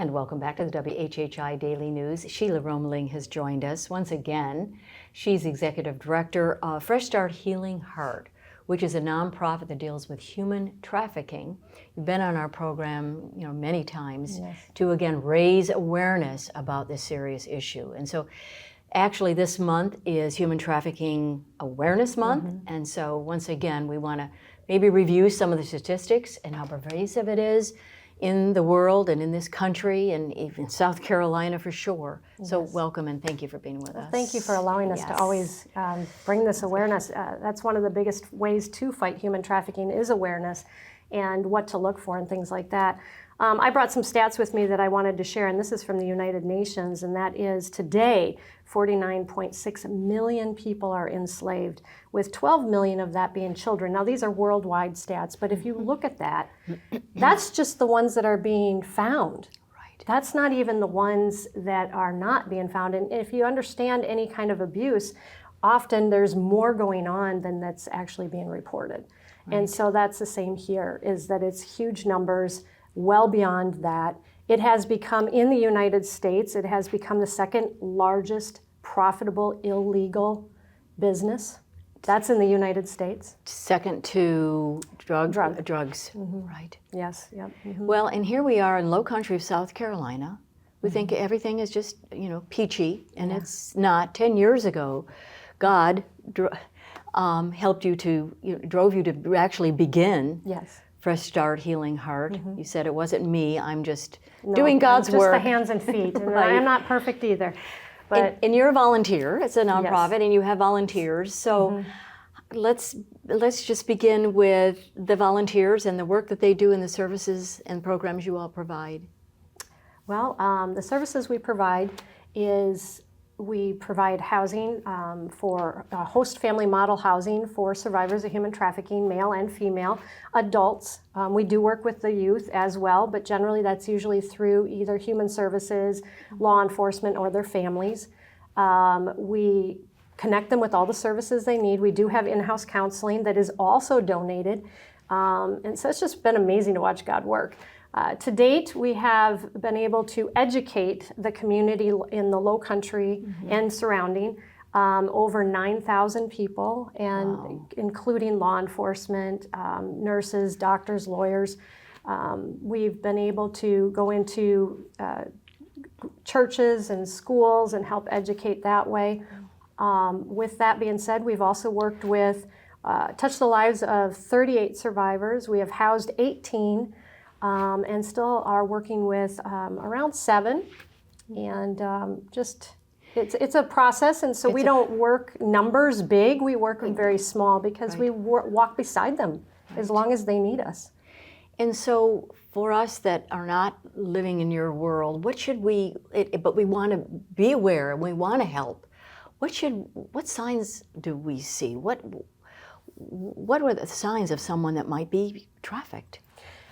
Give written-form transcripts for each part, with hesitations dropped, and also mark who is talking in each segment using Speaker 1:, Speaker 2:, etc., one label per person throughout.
Speaker 1: And welcome back to the WHHI Daily News. Sheila Roemeling has joined us once again. She's Executive Director of Fresh Start Healing Heart, which is a nonprofit that deals with human trafficking. You've been on our program, many times.
Speaker 2: Yes.
Speaker 1: To again raise awareness about this serious issue. And so actually this month is Human Trafficking Awareness Month. And so once again, we want to maybe review some of the statistics and how pervasive it is in the world and in this country and even South Carolina for sure. So welcome and thank you for being with us.
Speaker 2: Thank you for allowing us to always bring this awareness. That's one of the biggest ways to fight human trafficking is awareness and what to look for and things like that. I brought some stats with me that I wanted to share, and this is from the United Nations, and that is today 49.6 million people are enslaved, with 12 million of that being children. Now these are worldwide stats, but if you look at that, that's just the ones that are being found.
Speaker 1: Right.
Speaker 2: That's not even the ones that are not being found. And if you understand any kind of abuse, often there's more going on than that's actually being reported. Right. And so that's the same here, is that it's huge numbers, well beyond that. It has become, in the United States, it has become the second largest profitable illegal business. That's in the United States.
Speaker 1: Second to drugs. Right.
Speaker 2: Yes, yep.
Speaker 1: Well, and here we are in Lowcountry of South Carolina. We think everything is just, peachy, and it's not. 10 years ago, God helped you to, drove you to actually begin Fresh Start Healing Heart. You said it wasn't me, I'm just doing God's work.
Speaker 2: Just the hands and feet, and I'm not perfect either. But
Speaker 1: and you're a volunteer, it's a nonprofit, and you have volunteers. So let's just begin with the volunteers and the work that they do and the services and programs you all provide.
Speaker 2: Well, the services we provide is we provide housing for host family model housing for survivors of human trafficking, male and female, adults. We do work with the youth as well, but generally that's usually through either human services, law enforcement, or their families. We connect them with all the services they need. We do have in-house counseling that is also donated. And so it's just been amazing to watch God work. To date, we have been able to educate the community in the Lowcountry and surrounding over 9,000 people, and including law enforcement, nurses, doctors, lawyers. We've been able to go into churches and schools and help educate that way. With that being said, we've also worked with, touched the lives of 38 survivors. We have housed 18. And still are working with around 7, and it's a process, and so we don't work numbers big, we work very small because we walk beside them as long as they need us.
Speaker 1: And so for us that are not living in your world, what should but we want to be aware and we want to help, what signs do we see? What are the signs of someone that might be trafficked?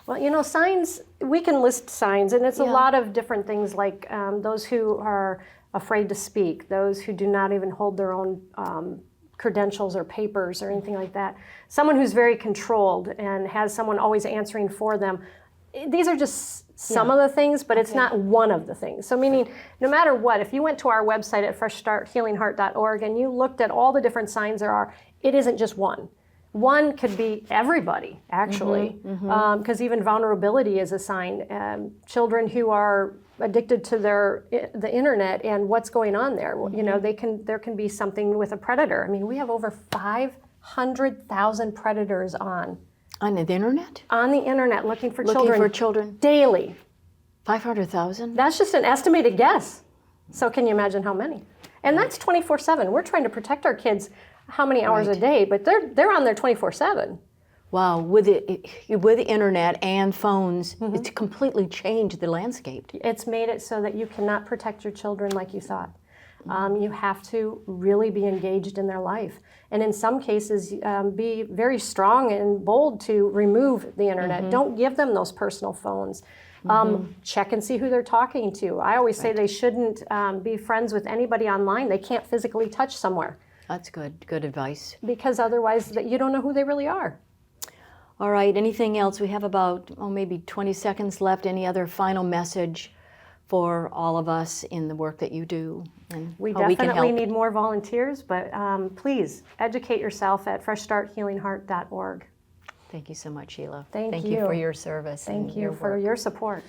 Speaker 2: Well, signs, we can list signs, and it's a lot of different things, like those who are afraid to speak, those who do not even hold their own credentials or papers or anything like that, someone who's very controlled and has someone always answering for them. These are just some of the things, but it's not one of the things. So meaning, no matter what, if you went to our website at freshstarthealingheart.org and you looked at all the different signs there are, it isn't just one. One could be everybody, actually, because even vulnerability is a sign. Children who are addicted to the internet and what's going on there, there can be something with a predator. I mean, we have over 500,000 predators on
Speaker 1: the internet?
Speaker 2: On the internet, looking for
Speaker 1: children
Speaker 2: daily.
Speaker 1: 500,000?
Speaker 2: That's just an estimated guess. So can you imagine how many? And that's 24/7. We're trying to protect our kids how many hours a day, but they're on there 24/7.
Speaker 1: Wow, with the internet and phones, it's completely changed the landscape.
Speaker 2: It's made it so that you cannot protect your children like you thought. You have to really be engaged in their life. And in some cases, be very strong and bold to remove the internet. Don't give them those personal phones. Check and see who they're talking to. I always say they shouldn't be friends with anybody online they can't physically touch somewhere.
Speaker 1: That's good advice.
Speaker 2: Because otherwise you don't know who they really are.
Speaker 1: All right, anything else? We have about maybe 20 seconds left. Any other final message for all of us in the work that you do and
Speaker 2: We
Speaker 1: how we can
Speaker 2: definitely
Speaker 1: help.
Speaker 2: need more volunteers, but please educate yourself at freshstarthealingheart.org.
Speaker 1: Thank you so much, Sheila.
Speaker 2: Thank
Speaker 1: you
Speaker 2: you.
Speaker 1: for your service.
Speaker 2: Thank
Speaker 1: and
Speaker 2: you
Speaker 1: your
Speaker 2: for
Speaker 1: work.
Speaker 2: your support.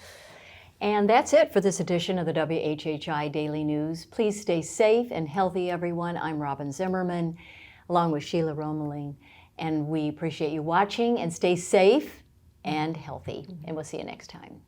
Speaker 1: And that's it for this edition of the WHHI Daily News. Please stay safe and healthy, everyone. I'm Robyn Zimmerman, along with Sheila Roemeling, and we appreciate you watching, and stay safe and healthy. And we'll see you next time.